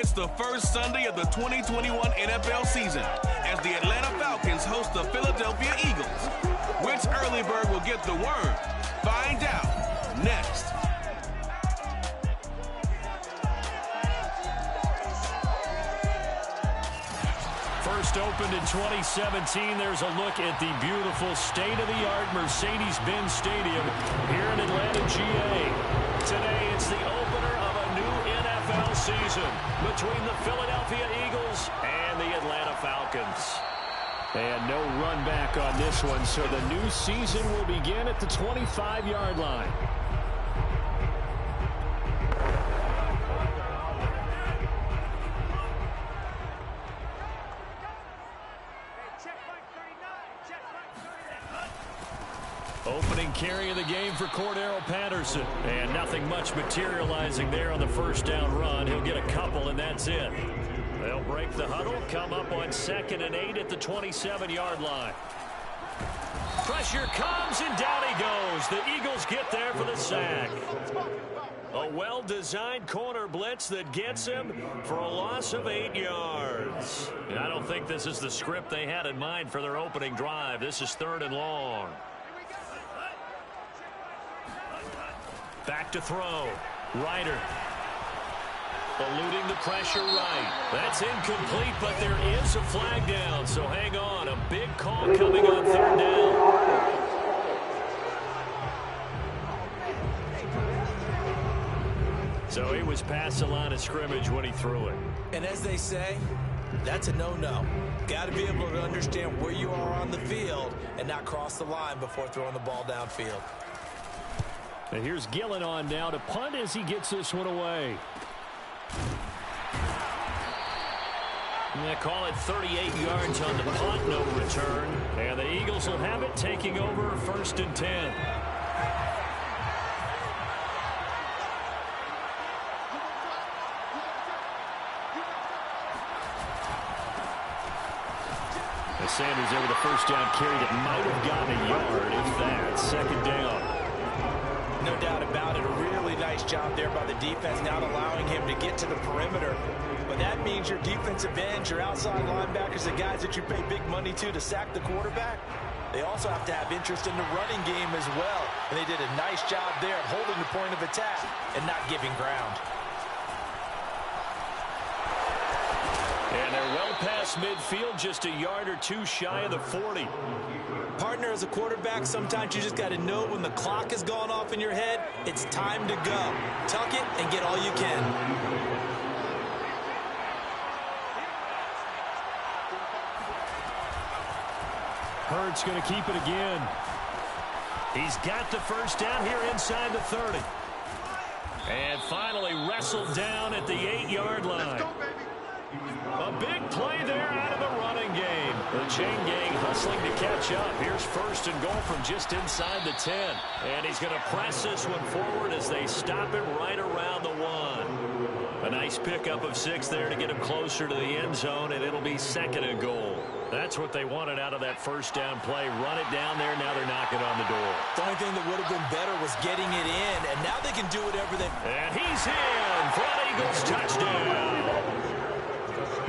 It's the first Sunday of the 2021 NFL season as the Atlanta Falcons host the Philadelphia Eagles. Which early bird will get the worm? Find out next. First opened in 2017, there's a look at the beautiful state-of-the-art Mercedes-Benz Stadium here in Atlanta, GA. Today, it's the opener of a new NFL season between the Philadelphia Eagles and the Atlanta Falcons. And no run back on this one, so the new season will begin at the 25-yard line. Opening carry of the game for Cordero Patterson. And nothing much materializing there on the first down run. He'll get a couple, and that's it. They'll break the huddle, come up on 2nd and 8 at the 27-yard line. Pressure comes, and down he goes. The Eagles get there for the sack. A well-designed corner blitz that gets him for a loss of 8 yards. And I don't think this is the script they had in mind for their opening drive. This is 3rd and long. Back to throw. Ryder. Eluding the pressure right. That's incomplete, but there is a flag down, so hang on. A big call coming on 3rd down. So he was past the line of scrimmage when he threw it. And as they say, that's a no-no. Got to be able to understand where you are on the field and not cross the line before throwing the ball downfield. And here's Gillen on now to punt as he gets this one away. And they call it 38 yards on the punt, no return. And the Eagles will have it, taking over 1st and 10. As Sanders there with a first down carry that might have gotten a yard, if that. 2nd down. No doubt about it. A really nice job there by the defense, not allowing him to get to the perimeter. But that means your defensive ends, your outside linebackers, the guys that you pay big money to sack the quarterback, they also have to have interest in the running game as well. And they did a nice job there of holding the point of attack and not giving ground. And they're well past midfield, just a yard or two shy of the 40. Partner, as a quarterback, sometimes you just got to know when the clock has gone off in your head, it's time to go. Tuck it and get all you can. Hurts going to keep it again. He's got the first down here inside the 30. And finally wrestled down at the 8-yard line. A big play there out of the running game. The chain gang hustling to catch up. Here's 1st and goal from just inside the 10. And he's going to press this one forward as they stop it right around the 1. A nice pickup of 6 there to get him closer to the end zone, and it'll be 2nd and goal. That's what they wanted out of that first down play. Run it down there. Now they're knocking on the door. The only thing that would have been better was getting it in, and now they can do whatever they... And he's in for an Eagles touchdown.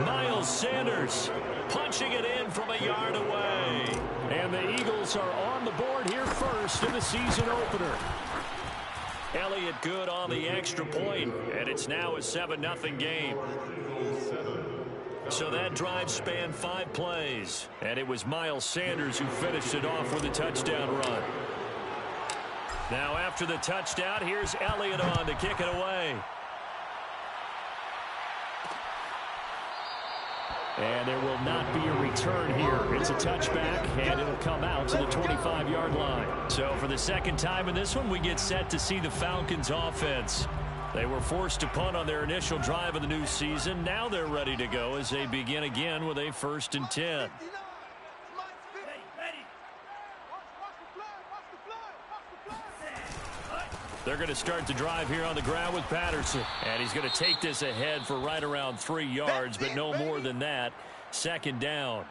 Miles Sanders punching it in from a yard away. And the Eagles are on the board here first in the season opener. Elliott good on the extra point, and it's now a 7-0 game. So that drive spanned 5 plays, and it was Miles Sanders who finished it off with a touchdown run. Now after the touchdown, here's Elliott on to kick it away. And there will not be a return here. It's a touchback, and it'll come out to the 25-yard line. So for the second time in this one, we get set to see the Falcons offense. They were forced to punt on their initial drive of the new season. Now they're ready to go as they begin again with a 1st and 10. They're going to start the drive here on the ground with Patterson. And he's going to take this ahead for right around 3 yards, but no more than that. 2nd down.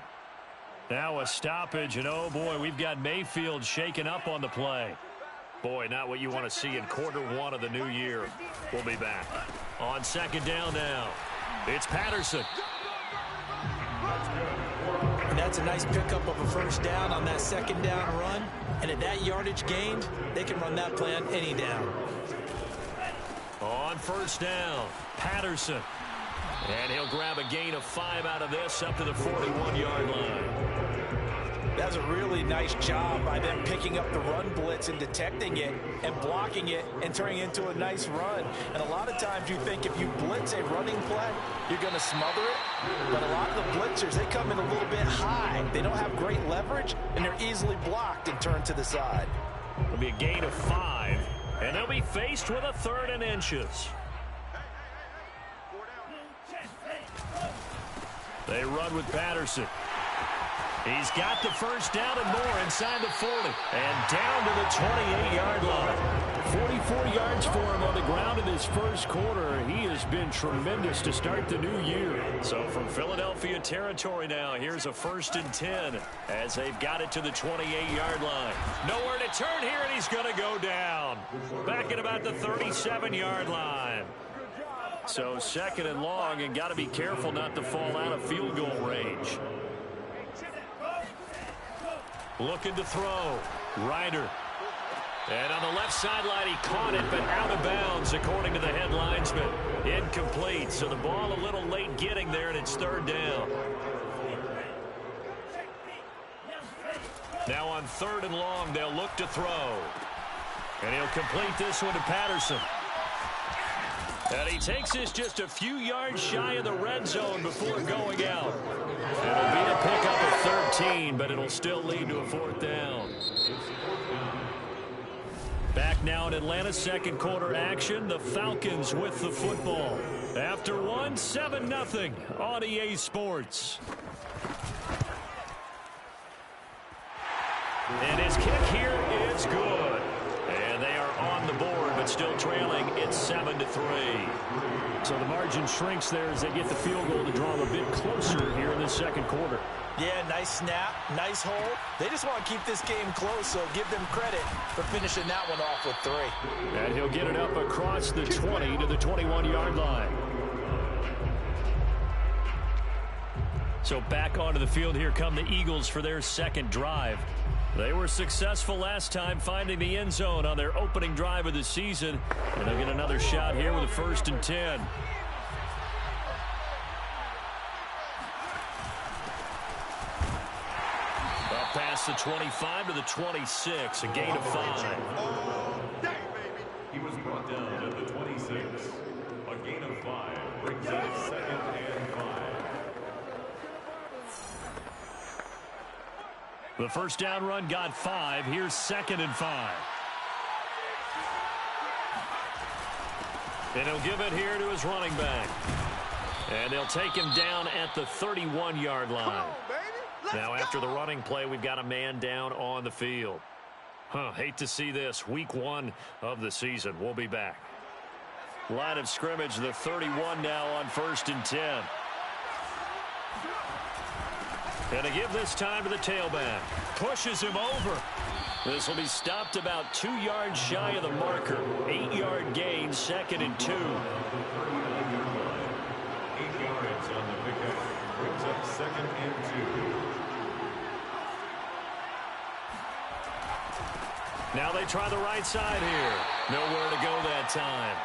Now a stoppage, and oh boy, we've got Mayfield shaken up on the play. Boy, not what you want to see in quarter 1 of the new year. We'll be back on 2nd down now. It's Patterson. And that's a nice pickup of a first down on that second down run. And at that yardage gained, they can run that play on any down. On first down, Patterson. And he'll grab a gain of 5 out of this up to the 41-yard line. That's a really nice job by them picking up the run blitz and detecting it and blocking it and turning it into a nice run. And a lot of times you think if you blitz a running play, you're going to smother it. But a lot of the blitzers, they come in a little bit high. They don't have great leverage, and they're easily blocked and turned to the side. It'll be a gain of 5, and they'll be faced with a 3rd and inches. They run with Patterson. He's got the first down and more inside the 40. And down to the 28-yard line. 44 yards for him on the ground in his first quarter. He has been tremendous to start the new year. So from Philadelphia territory now, here's a 1st and 10 as they've got it to the 28-yard line. Nowhere to turn here, and he's going to go down. Back at about the 37-yard line. So 2nd and long, and got to be careful not to fall out of field goal range. Looking to throw. Ryder. And on the left sideline, he caught it, but out of bounds, according to the head linesman. Incomplete. So the ball a little late getting there, and it's 3rd down. Now on 3rd and long, they'll look to throw. And he'll complete this one to Patterson. And he takes this just a few yards shy of the red zone before going out. It'll be a pickup of 13, but it'll still lead to a 4th down. Back now in Atlanta's second quarter action, the Falcons with the football. After one, 7-0 on EA Sports. And his kick here is good. And they are on the board, but still trailing. It's 7-3. So the margin shrinks there as they get the field goal to draw them a bit closer here in the second quarter. Yeah, nice snap, nice hole. They just want to keep this game close, so give them credit for finishing that one off with 3. And he'll get it up across the 20 to the 21-yard line. So back onto the field, here come the Eagles for their second drive. They were successful last time finding the end zone on their opening drive of the season. And they'll get another shot here with a 1st and 10. Up past the 25 to the 26, a gain of 5. He was brought down at the 26. A gain of 5 brings it 2nd and 5. The first down run got 5. Here's 2nd and 5. And he'll give it here to his running back. And they'll take him down at the 31-yard line. Now after the running play, we've got a man down on the field. Hate to see this. Week 1 of the season. We'll be back. Line of scrimmage, the 31 now on 1st and 10. And to give this time to the tailback. Pushes him over. This will be stopped about 2 yards shy of the marker. 8-yard gain, 2nd and 2. 8 yards on the pickup. Brings up 2nd and 2. Now they try the right side here. Nowhere to go that time.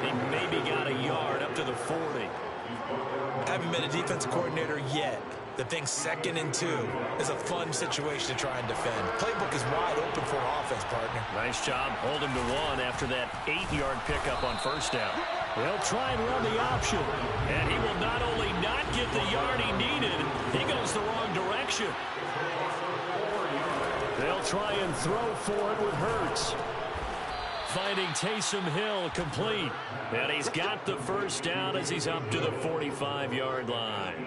He maybe got a yard up to the 40. Haven't been a defensive coordinator yet that thinks 2nd and 2 is a fun situation to try and defend. Playbook is wide open for an offense, partner. Nice job holding to 1 after that 8-yard pickup on 1st down. They'll try and run the option. And he will not only not get the yard he needed, he goes the wrong direction. They'll try and throw for it with Hurts. Finding Taysom Hill complete. And he's got the first down as he's up to the 45-yard line.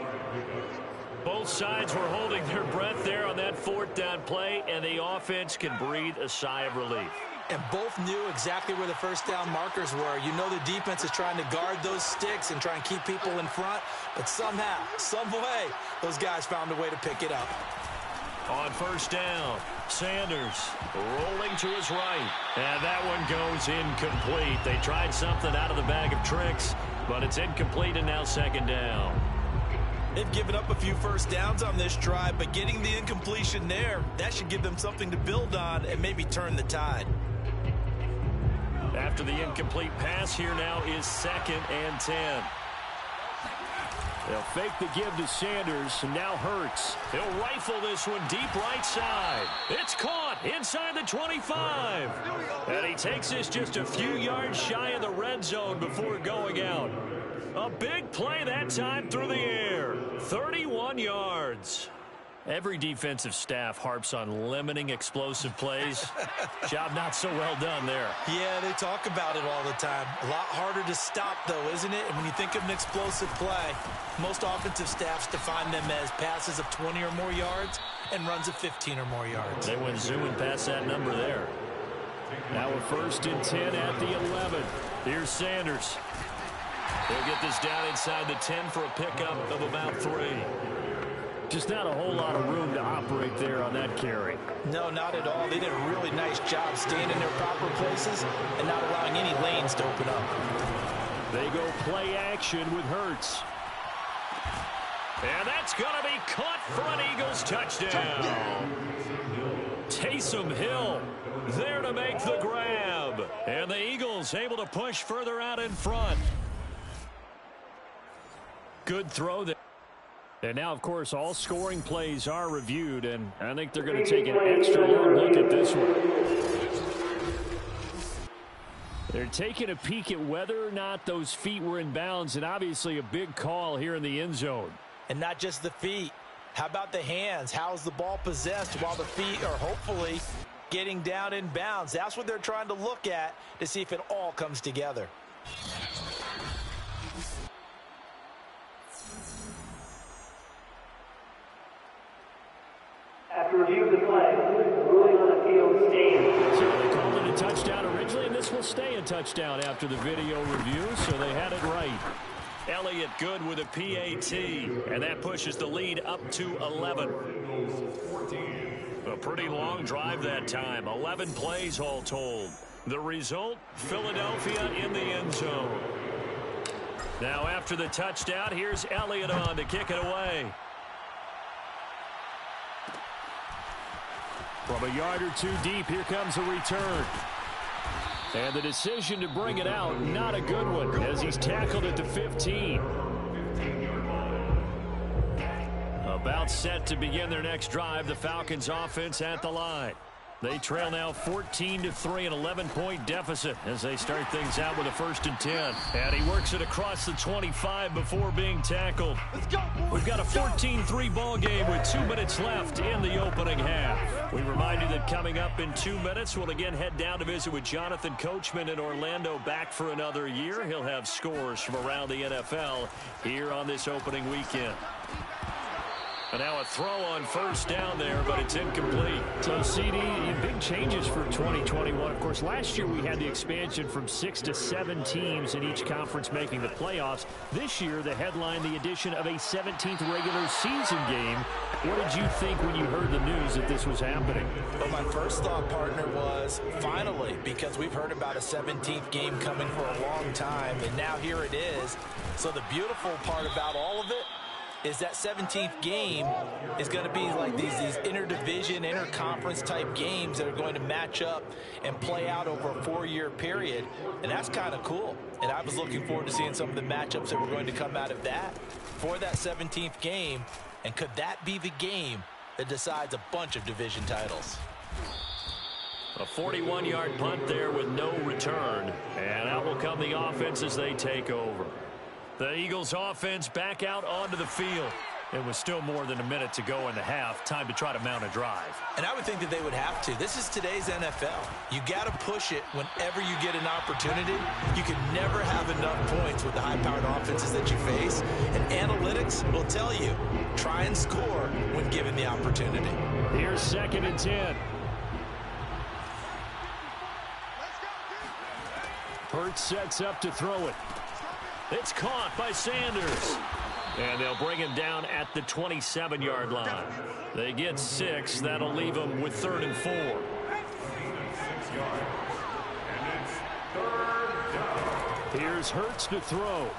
Both sides were holding their breath there on that 4th down play, and the offense can breathe a sigh of relief. And both knew exactly where the first down markers were. You know the defense is trying to guard those sticks and try and keep people in front, but somehow, some way, those guys found a way to pick it up. On 1st down, Sanders rolling to his right. And that one goes incomplete. They tried something out of the bag of tricks, But it's incomplete and now second down. They've given up a few first downs on this drive, but getting the incompletion there, that should give them something to build on and maybe turn the tide. After the incomplete pass, here now is 2nd and 10. They'll fake the give to Sanders, and now Hurts. He'll rifle this one deep right side. It's caught inside the 25. And he takes this just a few yards shy of the red zone before going out. A big play that time through the air. 31 yards. Every defensive staff harps on limiting explosive plays. Job not so well done there. Yeah, they talk about it all the time. A lot harder to stop, though, isn't it? And when you think of an explosive play, most offensive staffs define them as passes of 20 or more yards and runs of 15 or more yards. They went zooming past that number there. Now a 1st and 10 at the 11. Here's Sanders. They'll get this down inside the 10 for a pickup of about 3. Just not a whole lot of room to operate there on that carry. No, not at all. They did a really nice job staying in their proper places and not allowing any lanes to open up. They go play action with Hurts. And that's going to be caught for an Eagles touchdown. Taysom Hill there to make the grab. And the Eagles able to push further out in front. Good throw there. And now, of course, all scoring plays are reviewed, and I think they're going to take an extra long look at this one. They're taking a peek at whether or not those feet were in bounds, and obviously a big call here in the end zone. And not just the feet. How about the hands? How's the ball possessed while the feet are hopefully getting down in bounds? That's what they're trying to look at to see if it all comes together. After review of the play, ruling on the field stands. So they called it a touchdown originally, and this will stay a touchdown after the video review, so they had it right. Elliott good with a PAT, and that pushes the lead up to 11. A pretty long drive that time, 11 plays all told. The result, Philadelphia in the end zone. Now after the touchdown, here's Elliott on to kick it away. From a yard or two deep, here comes a return. And the decision to bring it out, not a good one, as he's tackled at the 15. About set to begin their next drive, the Falcons offense at the line. They trail now 14-3, an 11-point deficit as they start things out with a 1st and 10. And he works it across the 25 before being tackled. We've got a 14-3 ball game with 2 minutes left in the opening half. We remind you that coming up in 2 minutes, we'll again head down to visit with Jonathan Coachman in Orlando, back for another year. He'll have scores from around the NFL here on this opening weekend. And now a throw on 1st down there, but it's incomplete. So, CD, big changes for 2021. Of course, last year we had the expansion from 6 to 7 teams in each conference making the playoffs. This year, the headline, the addition of a 17th regular season game. What did you think when you heard the news that this was happening? Well, my first thought, partner, was finally, because we've heard about a 17th game coming for a long time, and now here it is. So the beautiful part about all of it is that 17th game is going to be like these interdivision, interconference type games that are going to match up and play out over a 4-year period. And that's kind of cool. And I was looking forward to seeing some of the matchups that were going to come out of that for that 17th game. And could that be the game that decides a bunch of division titles? A 41-yard punt there with no return. And out will come the offense as they take over. The Eagles offense back out onto the field. It was still more than a minute to go in the half. Time to try to mount a drive. And I would think that they would have to. This is today's NFL. You got to push it whenever you get an opportunity. You can never have enough points with the high-powered offenses that you face. And analytics will tell you, try and score when given the opportunity. Here's 2nd and 10. Hurts sets up to throw it. It's caught by Sanders. And they'll bring him down at the 27-yard line. They get 6. That'll leave them with 3rd and 4. Here's Hurts to throw.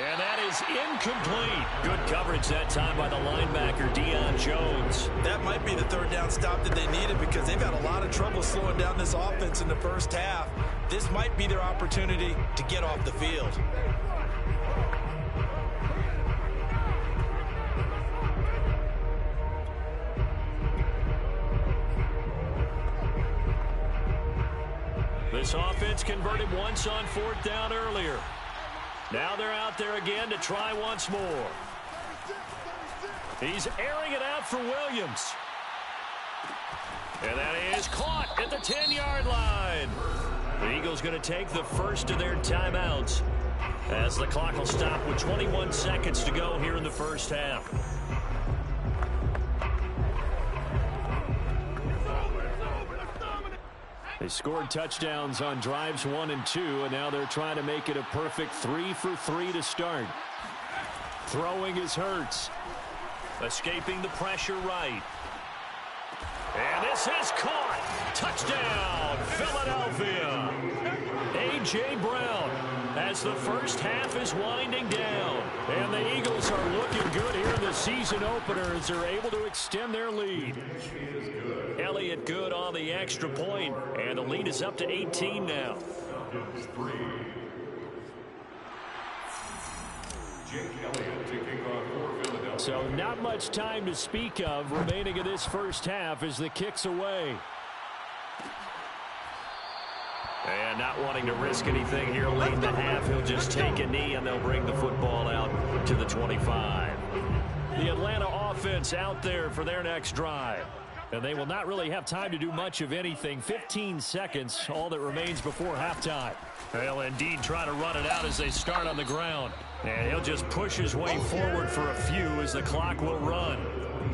And that is incomplete. Good coverage that time by the linebacker, Deion Jones. That might be the third down stop that they needed because they've had a lot of trouble slowing down this offense in the first half. This might be their opportunity to get off the field. This offense converted once on fourth down earlier. Now they're out there again to try once more. He's airing it out for Williams. And that is caught at the 10-yard line. The Eagles going to take the first of their timeouts as the clock will stop with 21 seconds to go here in the first half. They scored touchdowns on drives 1 and 2, and now they're trying to make it a perfect 3 for 3 to start. Throwing is Hurts. Escaping the pressure right. And this is caught. Touchdown, Philadelphia. A.J. Brown as the first half is winding down. And the Eagles are looking good here in the season opener as they're able to extend their lead. Elliott good on the extra point, and the lead is up to 18 now. So not much time to speak of remaining in this first half as the kick's away. And not wanting to risk anything here late in the half, he'll just take a knee and they'll bring the football out to the 25. The Atlanta offense out there for their next drive. And they will not really have time to do much of anything. 15 seconds, all that remains before halftime. They'll indeed try to run it out as they start on the ground. And he'll just push his way forward for a few as the clock will run.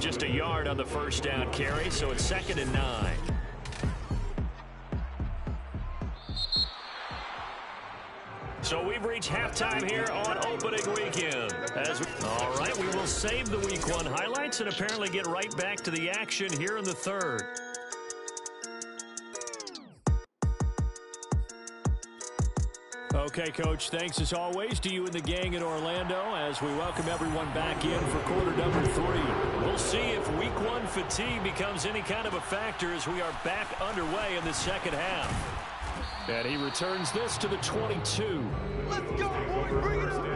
Just a yard on the first down carry, so it's 2nd and 9. So we've reached halftime here on opening weekend. All right, we will save the Week 1 highlights and apparently get right back to the action here in the third. Okay, Coach, thanks as always to you and the gang in Orlando as we welcome everyone back in for quarter number 3. We'll see if Week 1 fatigue becomes any kind of a factor as we are back underway in the second half. And he returns this to the 22. Let's go, boys. Bring it up.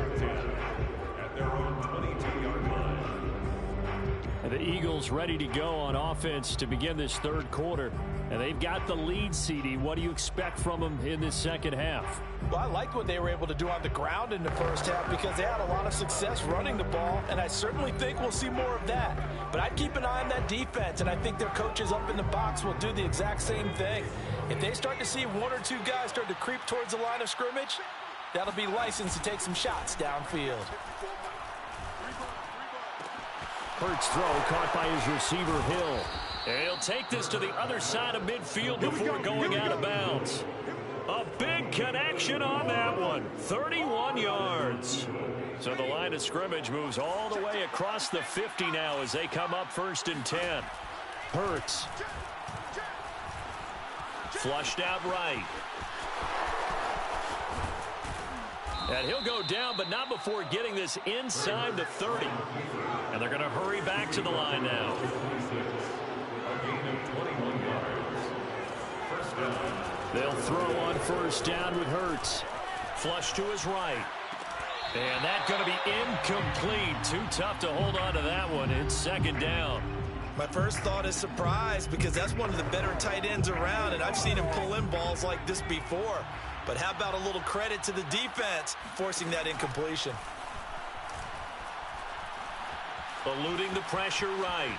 At their own 22-yard line. And the Eagles ready to go on offense to begin this third quarter. And they've got the lead, CD. What do you expect from them in this second half? Well, I liked what they were able to do on the ground in the first half because they had a lot of success running the ball, and I certainly think we'll see more of that. But I'd keep an eye on that defense, and I think their coaches up in the box will do the exact same thing. If they start to see 1 or 2 guys start to creep towards the line of scrimmage, that'll be licensed to take some shots downfield. Hurts throw caught by his receiver, Hill. And he'll take this to the other side of midfield before going out of bounds. A big connection on that one. 31 yards. So the line of scrimmage moves all the way across the 50 now as they come up 1st and 10. Hurts. Flushed out right. And he'll go down, but not before getting this inside the 30. And they're going to hurry back to the line now. They'll throw on first down with Hurts. Flush to his right. And that's going to be incomplete. Too tough to hold on to that one. It's 2nd down. My first thought is surprise because that's one of the better tight ends around, and I've seen him pull in balls like this before. But how about a little credit to the defense forcing that incompletion? Eluding the pressure right.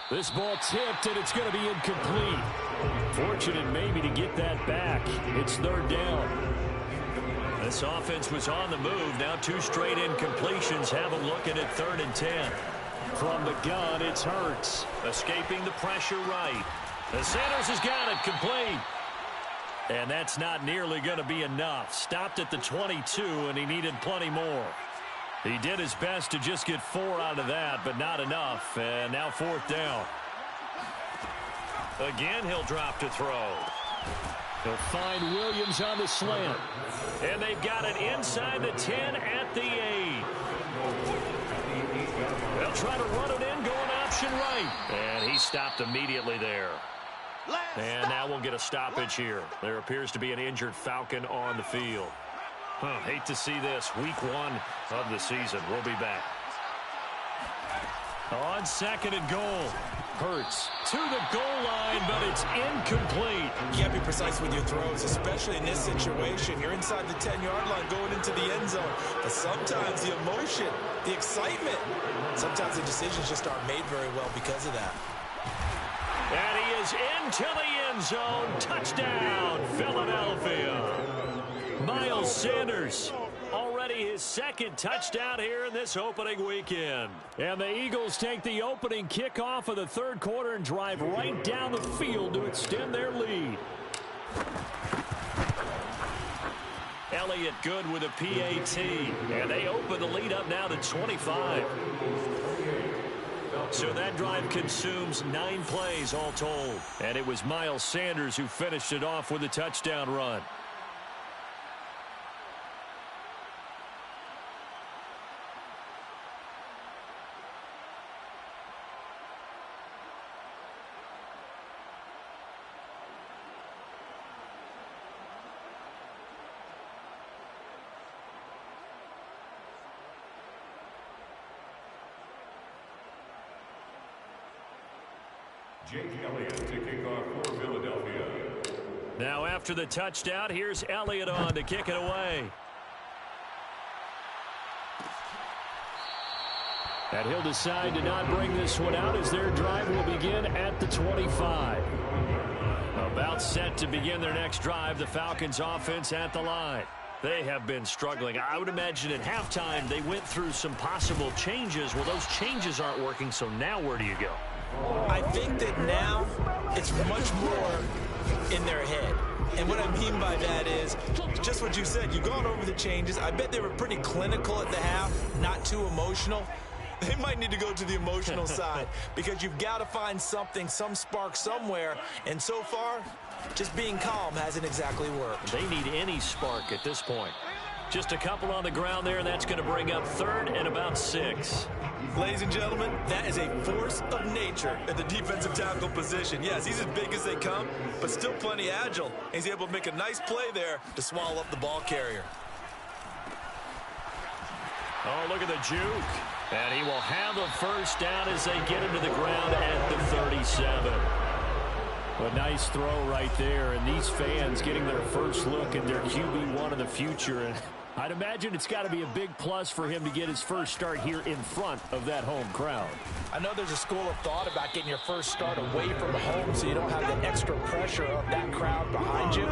This ball tipped, and it's going to be incomplete. Fortunate maybe to get that back. It's 3rd down. This offense was on the move. Now 2 straight incompletions have them looking at 3rd and 10. From the gun, it's Hurts. Escaping the pressure right. The Sanders has got it complete. And that's not nearly going to be enough. Stopped at the 22, and he needed plenty more. He did his best to just get 4 out of that, but not enough. And now 4th down. Again, he'll drop to throw. He'll find Williams on the slant. And they've got it inside the 10 at the 8. They'll try to run it in, going option right. And he stopped immediately there. And now we'll get a stoppage here. There appears to be an injured Falcon on the field. Hate to see this. Week 1 of the season. We'll be back. On 2nd and goal. Hurts to the goal line, but it's incomplete. You got to be precise with your throws, especially in this situation. You're inside the 10-yard line going into the end zone. But sometimes the emotion, the excitement, sometimes the decisions just aren't made very well because of that. And he is into the end zone. Touchdown, Philadelphia. Miles Sanders, already his 2nd touchdown here in this opening weekend. And the Eagles take the opening kickoff of the 3rd quarter and drive right down the field to extend their lead. Elliott good with a PAT. And they open the lead up now to 25. So that drive consumes 9 plays all told. And it was Miles Sanders who finished it off with a touchdown run. Jake Elliott to kick off for Philadelphia. Now after the touchdown, here's Elliott on to kick it away. And he'll decide to not bring this one out as their drive will begin at the 25. About set to begin their next drive, the Falcons offense at the line. They have been struggling. I would imagine at halftime they went through some possible changes. Well, those changes aren't working, so now where do you go? I think that now it's much more in their head. And what I mean by that is just what you said. You've gone over the changes. I bet they were pretty clinical at the half, not too emotional. They might need to go to the emotional side because you've got to find something, some spark somewhere. And so far, just being calm hasn't exactly worked. They need any spark at this point. Just a couple on the ground there, and that's going to bring up 3rd and about 6. Ladies and gentlemen, that is a force of nature at the defensive tackle position. Yes, he's as big as they come, but still plenty agile. He's able to make a nice play there to swallow up the ball carrier. Oh, look at the juke. And he will have a first down as they get him to the ground at the 37. A nice throw right there, and these fans getting their first look at their QB1 of the future. And I'd imagine it's got to be a big plus for him to get his first start here in front of that home crowd. I know there's a school of thought about getting your first start away from home so you don't have the extra pressure of that crowd behind you.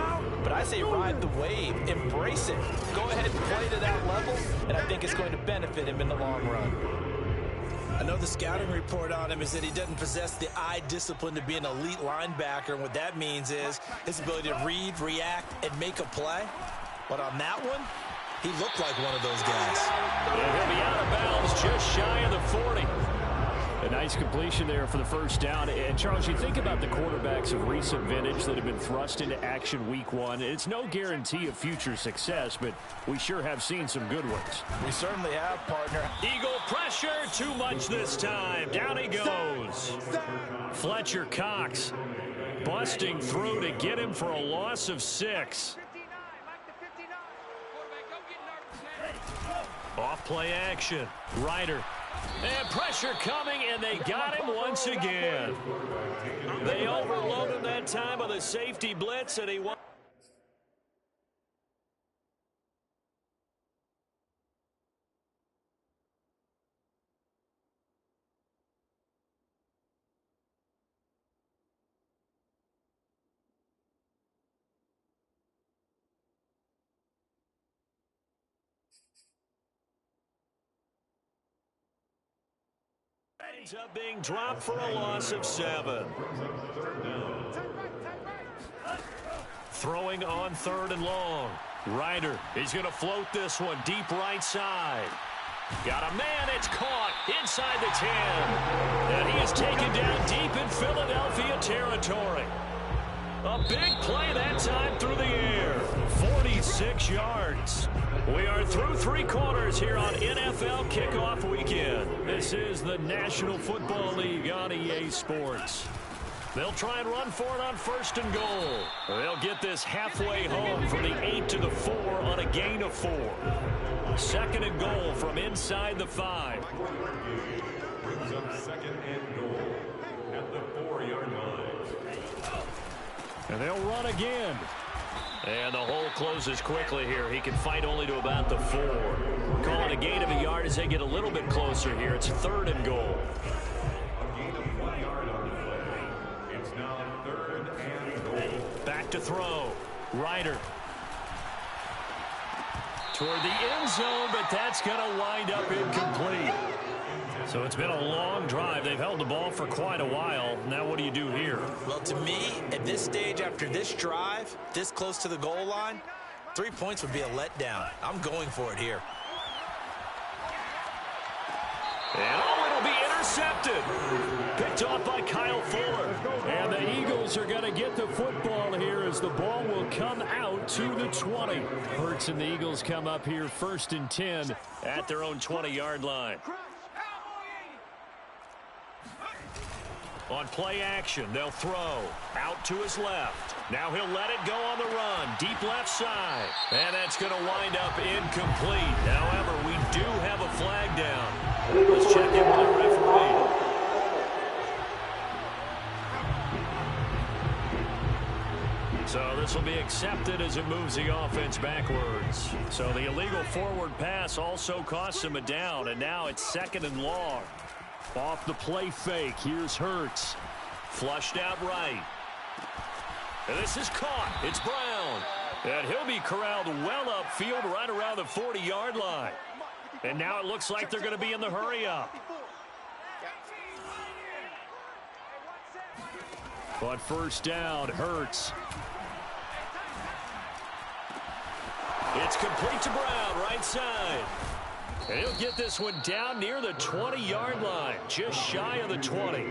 But I say ride the wave, embrace it. Go ahead and play to that level, and I think it's going to benefit him in the long run. I know the scouting report on him is that he doesn't possess the eye discipline to be an elite linebacker. And what that means is his ability to read, react, and make a play. But on that one, he looked like one of those guys. And he'll be out of bounds just shy of the 40. A nice completion there for the first down. And, Charles, you think about the quarterbacks of recent vintage that have been thrust into action week 1. It's no guarantee of future success, but we sure have seen some good ones. We certainly have, partner. Eagle pressure, too much this time. Down he goes. Fletcher Cox busting through to get him for a loss of 6. Off play action. Ryder. And pressure coming, and they got him once again. They overloaded him that time with a safety blitz, and he won. Ends up being dropped for a loss of 7. Throwing on 3rd and long. Ryder, he's going to float this one deep right side. Got a man, it's caught inside the 10. And he is taken down deep in Philadelphia territory. A big play that time through the air. 46 yards. We are through 3 quarters here on NFL Kickoff Weekend. This is the National Football League on EA Sports. They'll try and run for it on 1st and goal. They'll get this halfway home from the 8 to the 4 on a gain of 4. 2nd and goal from inside the 5. Brings up 2nd and goal at the 4-yard line. And they'll run again. And the hole closes quickly here. He can fight only to about the 4. Calling a gain of a yard as they get a little bit closer here. It's 3rd and goal. A gain of 1 yard on the play. It's now 3rd and goal. Back to throw. Ryder. Toward the end zone, but that's going to wind up incomplete. So it's been a long drive. They've held the ball for quite a while. Now what do you do here? Well, to me, at this stage, after this drive, this close to the goal line, 3 points would be a letdown. I'm going for it here. And it'll be intercepted. Picked off by Kyle Fuller. And the Eagles are going to get the football here as the ball will come out to the 20. Hurts and the Eagles come up here 1st and 10 at their own 20-yard line. On play action, they'll throw out to his left. Now he'll let it go on the run, deep left side. And that's going to wind up incomplete. However, we do have a flag down. Let's check in with the referee. So this will be accepted as it moves the offense backwards. So the illegal forward pass also costs him a down, and now it's 2nd and long. Off the play fake, here's Hurts. Flushed out right. And this is caught. It's Brown. And he'll be corralled well upfield right around the 40-yard line. And now it looks like they're going to be in the hurry-up. But 1st down, Hurts. It's complete to Brown, right side. And he'll get this one down near the 20-yard line, just shy of the 20.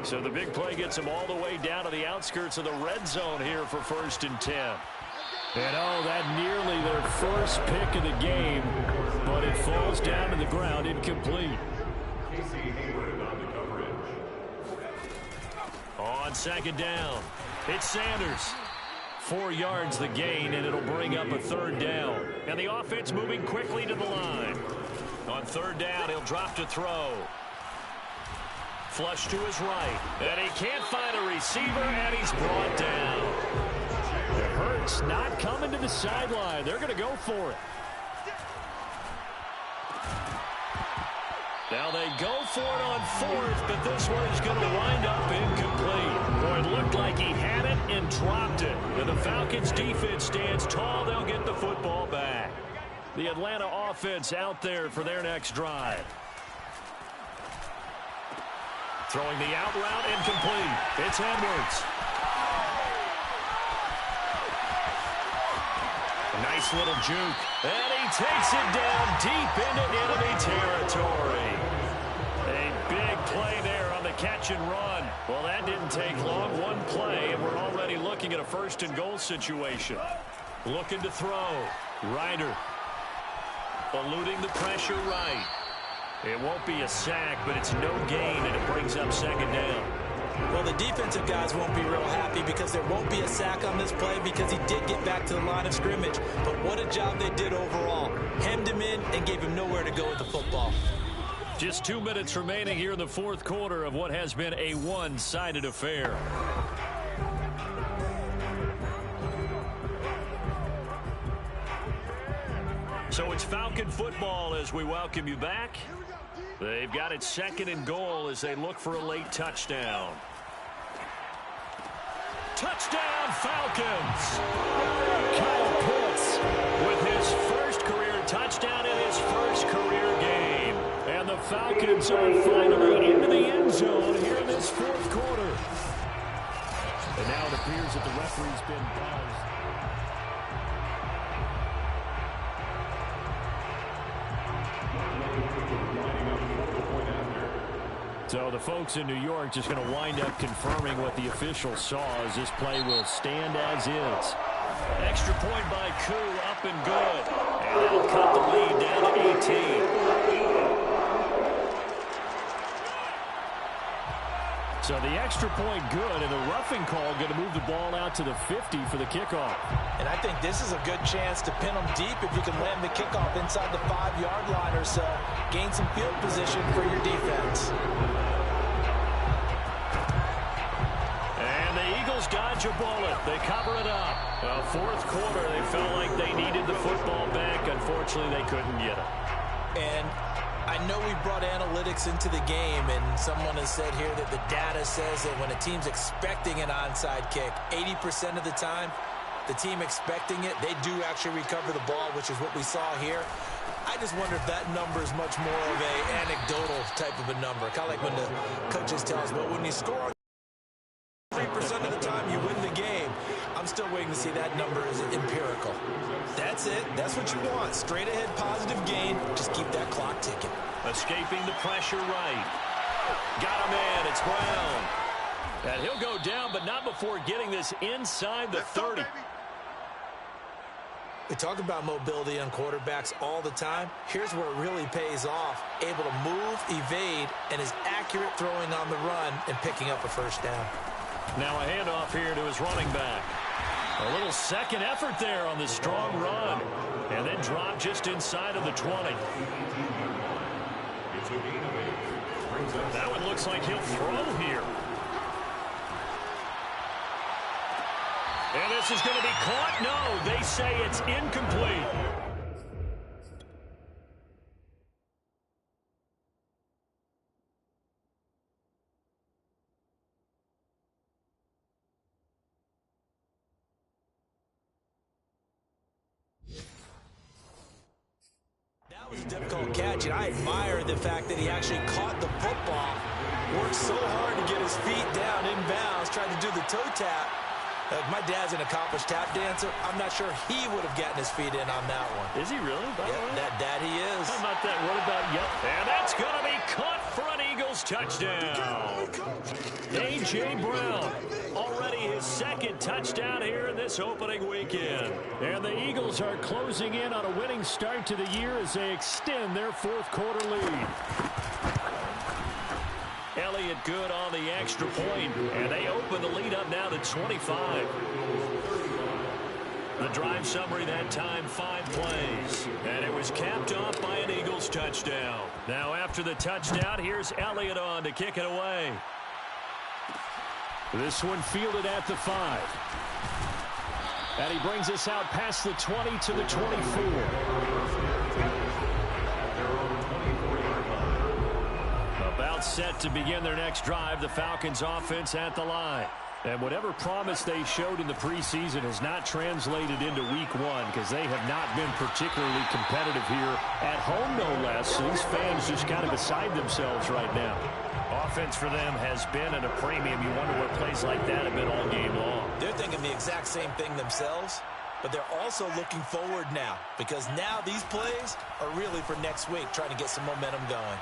So the big play gets him all the way down to the outskirts of the red zone here for 1st and 10. And that nearly their first pick of the game, but it falls down to the ground incomplete. Casey Hayward on the coverage. On 2nd down, it's Sanders. 4 yards the gain, and it'll bring up a 3rd down. And the offense moving quickly to the line. On 3rd down, he'll drop to throw. Flush to his right. And he can't find a receiver, and he's brought down. It hurts not coming to the sideline. They're going to go for it. Now they go for it on 4th, but this one is going to wind up incomplete. Boy, it looked like he had it and dropped it. And the Falcons defense stands tall. They'll get the football back. The Atlanta offense out there for their next drive. Throwing the out route incomplete. It's Edwards. A nice little juke. And he takes it down deep into enemy territory. A big play there on the catch and run. Well, that didn't take long. One play, and we're already looking at a 1st and goal situation. Looking to throw. Ryder. Eluding the pressure right. It won't be a sack, but it's no gain, and it brings up 2nd down. Well, the defensive guys won't be real happy because there won't be a sack on this play because he did get back to the line of scrimmage. But what a job they did overall. Hemmed him in and gave him nowhere to go with the football. Just 2 minutes remaining here in the 4th quarter of what has been a one-sided affair. So it's Falcon football as we welcome you back. They've got it 2nd and goal as they look for a late touchdown. Touchdown, Falcons! Kyle Pitts with his first career touchdown in his first career game. And the Falcons are finally into the end zone here in this 4th quarter. And now it appears that the referee's been buzzed. So the folks in New York just going to wind up confirming what the official saw, as this play will stand as is. Extra point by Koo, up and good. And that'll cut the lead down to 18. So the extra point good, and the roughing call going to move the ball out to the 50 for the kickoff. And I think this is a good chance to pin them deep if you can land the kickoff inside the 5-yard line or so. Gain some field position for your defense. And the Eagles dodge a bullet. They cover it up. Well, fourth quarter, they felt like they needed the football back. Unfortunately, they couldn't get it. And I know we brought analytics into the game, and someone has said here that the data says that when a team's expecting an onside kick, 80% of the time, the team expecting it, they do actually recover the ball, which is what we saw here. I just wonder if that number is much more of an anecdotal type of a number. Kind of like when the coaches tell us, well, when you score 3% of the time, you win the game. I'm still waiting to see that number is empirical. That's it. That's what you want. Straight ahead positive gain. Just keep that clock ticking. Escaping the pressure right. Got a man. It's Brown. And he'll go down, but not before getting this inside the 30. We talk about mobility on quarterbacks all the time. Here's where it really pays off. Able to move, evade, and is accurate throwing on the run and picking up a first down. Now a handoff here to his running back. A little second effort there on the strong run. And then drop just inside of the 20. That one looks like he'll throw here. And this is going to be caught. No, they say it's incomplete. That was a difficult catch, and I admire the fact that he actually caught the football, worked so hard to get his feet down inbounds, tried to do the toe tap. My dad's an accomplished tap dancer. I'm not sure he would have gotten his feet in on that one. Is he really? Yep, that he is. How about that? What about, yep. And that's going to be caught for an Eagles touchdown. A.J. Brown, already his second touchdown here in this opening weekend. And the Eagles are closing in on a winning start to the year as they extend their fourth quarter lead. Elliott good on the extra point, and they open the lead up now to 25. The drive summary that time, 5 plays, and it was capped off by an Eagles touchdown. Now after the touchdown, here's Elliott on to kick it away. This one fielded at the 5. And he brings us out past the 20 to the 24. About set to begin their next drive, the Falcons offense at the line. And whatever promise they showed in the preseason has not translated into week 1 because they have not been particularly competitive here at home, no less. So these fans just kind of beside themselves right now. Offense for them has been at a premium. You wonder what plays like that have been all game long. They're thinking the exact same thing themselves, but they're also looking forward now because now these plays are really for next week, trying to get some momentum going.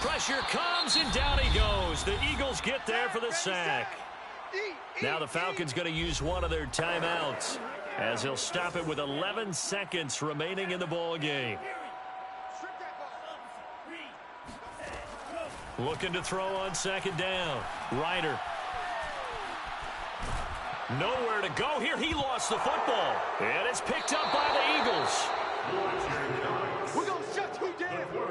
Pressure comes, and down he goes. The Eagles get there for the sack. Now the Falcons going to use one of their timeouts as he'll stop it with 11 seconds remaining in the ball game. Looking to throw on second down. Ryder. Nowhere to go here. He lost the football. And it's picked up by the Eagles.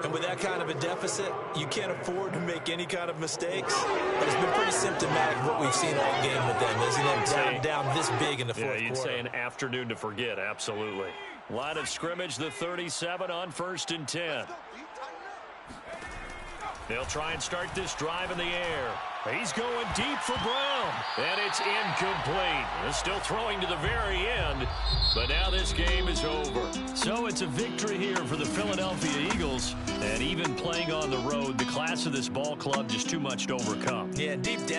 And with that kind of a deficit, you can't afford to make any kind of mistakes. But it's been pretty symptomatic of what we've seen all game with them, isn't it? Down this big in the fourth quarter. You'd say an afternoon to forget, absolutely. Line of scrimmage, the 37 on 1st and 10. They'll try and start this drive in the air. He's going deep for Brown. And it's incomplete. They're still throwing to the very end. But now this game is over. So it's a victory here for the Philadelphia Eagles. And even playing on the road, the class of this ball club just too much to overcome. Yeah, deep down.